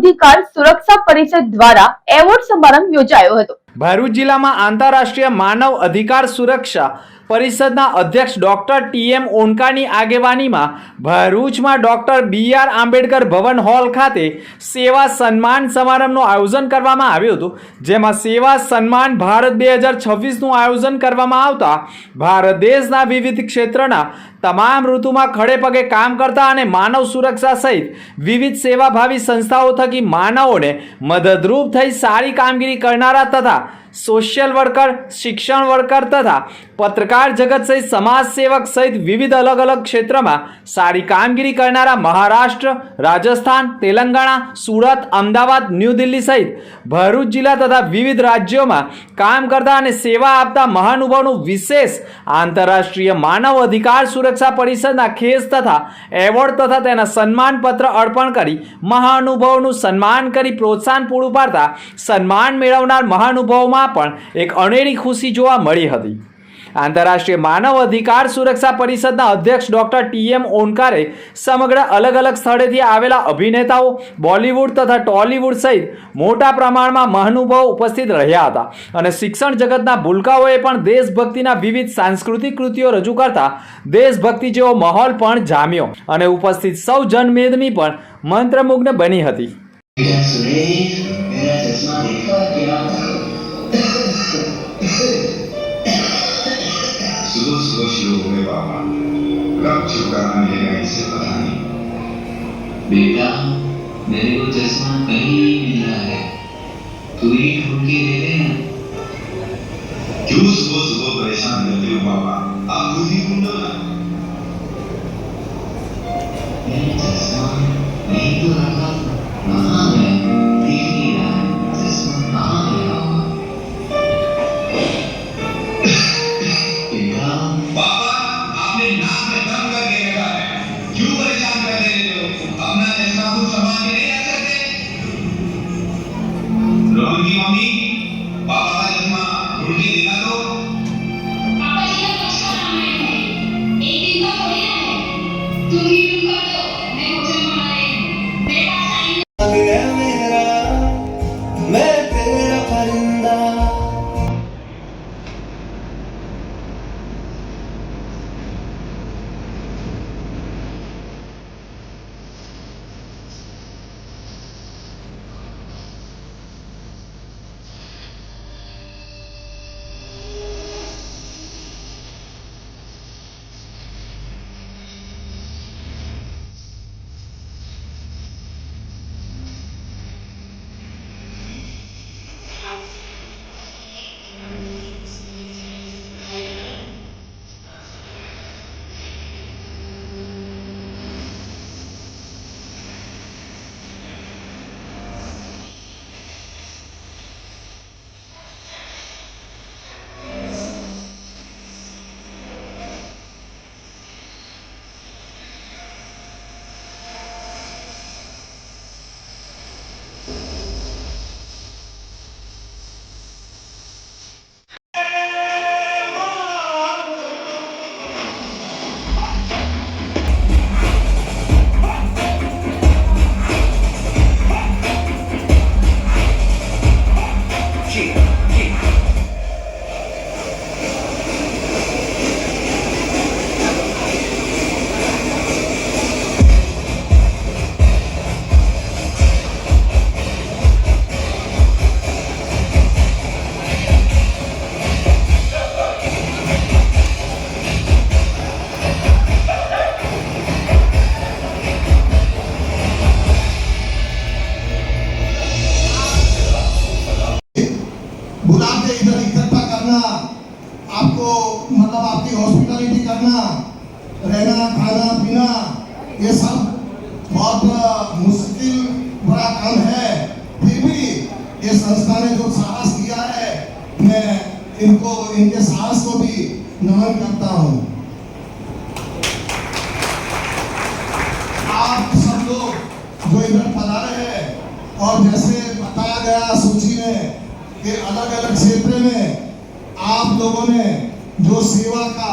અધિકાર સુરક્ષા પરિષદ દ્વારા એવોર્ડ સમારંભ યોજાયો હતો। ભરૂચ જિલ્લામાં આંતરરાષ્ટ્રીય માનવ અધિકાર સુરક્ષા પરિષદના અધ્યક્ષ ડોક્ટર ટી.એમ. ઓનકાની આગેવાનીમાં ભરૂચમાં ડોક્ટર બી.આર. આંબેડકર ભવન હોલ ખાતે સેવા સન્માન સમારંભનું આયોજન કરવામાં આવ્યું હતું, જેમાં સેવા સન્માન ભારત 2026નું આયોજન કરવામાં આવતા ભારત દેશના વિવિધ ક્ષેત્રના તમામ ઋતુમાં ખડે પગે કામ કરતા અને માનવ સુરક્ષા સહિત વિવિધ સેવાભાવી સંસ્થાઓ થકી માનવોને મદદરૂપ થઈ સારી કામગીરી કરનારા તથા સોશિયલ વર્કર, શિક્ષણ વર્કર તથા પત્રકાર જગત સહિત સમાજ સેવક સહિત વિવિધ અલગ અલગ ક્ષેત્રમાં સારી કામગીરી કરનારા મહારાષ્ટ્ર, રાજસ્થાન, તેલંગાણા, સુરત, અમદાવાદ, ન્યૂ દિલ્હી સહિત ભરૂચ જિલ્લા તથા વિવિધ રાજ્યોમાં કામ કરતા અને સેવા આપતા મહાનુભાવોનું વિશેષ આંતરરાષ્ટ્રીય માનવ અધિકાર સુરક્ષા પરિષદના ખેસ તથા એવોર્ડ તથા તેના સન્માન પત્ર અર્પણ કરી મહાનુભાવોનું સન્માન કરી પ્રોત્સાહન પૂરું પાડતા સન્માન મેળવનાર મહાનુભાવોમાં પણ એક અનેરી ખુશી જોવા મળી હતી। આંતરરાષ્ટ્રીય માનવ અધિકાર સુરક્ષા પરિષદના અધ્યક્ષ ડોક્ટર ટી.એમ. ઓનકારે સમગ્ર અલગ અલગ સ્થળેથી આવેલા અભિનેતાઓ, બોલિવૂડ તથા ટોલિવૂડ સહિત મોટા પ્રમાણમાં મહાનુભાવો ઉપસ્થિત રહ્યા હતા અને શિક્ષણ જગતના ભૂલકાઓએ પણ દેશભક્તિના વિવિધ સાંસ્કૃતિક કૃતિઓ રજૂ કરતા દેશભક્તિ જેવો માહોલ પણ જામ્યો અને ઉપસ્થિત સૌ જનમેદની પણ મંત્રમુગ્ધ બની હતી। सुबह सुबह शुरू हुए बाबा, कब छुटकारा मिलेगा इससे पता नहीं। बेटा, मेरे को चश्मा कहीं नहीं मिल रहा है, तू ही ढूंढ के दे दे ना। क्यों सुबह सुबह परेशान करते हो बाबा, आप खुद ही ढूंढो ना। मेरा चश्मा नहीं तो रखा, कहाँ है? दिख नहीं रहा है, चश्मा कहाँ गया? बाबा, आपने नाक में दम करके रखा है, क्यों परेशान कर रहे हो? अपना चश्मा खुद संभाल के नहीं रख सकते? रोहन की मम्मी, पापा का चश्मा ढूंढ के दिला दो। पापा जी का चश्मा नाम है, एक दिन का हो गया है, तुम ही ढूंढ कर दो, मैं होटल में आ रही हूँ, मेरे पास टाइम मैं तेरा परिंदा। बुलाते इधर इकट्ठा करना, आपको मतलब आपकी हॉस्पिटलिटी करना, रहना खाना पीना, ये सब बहुत मुश्किल बड़ा काम है। फिर भी ये संस्था ने जो साहस दिया है, मैं इनको इनके साहस को भी नमन करता हूँ। आप सब लोग जो इधर पधारे हैं और जैसे बताया गया सूची में कि अलग अलग क्षेत्र में आप लोगों ने जो सेवा का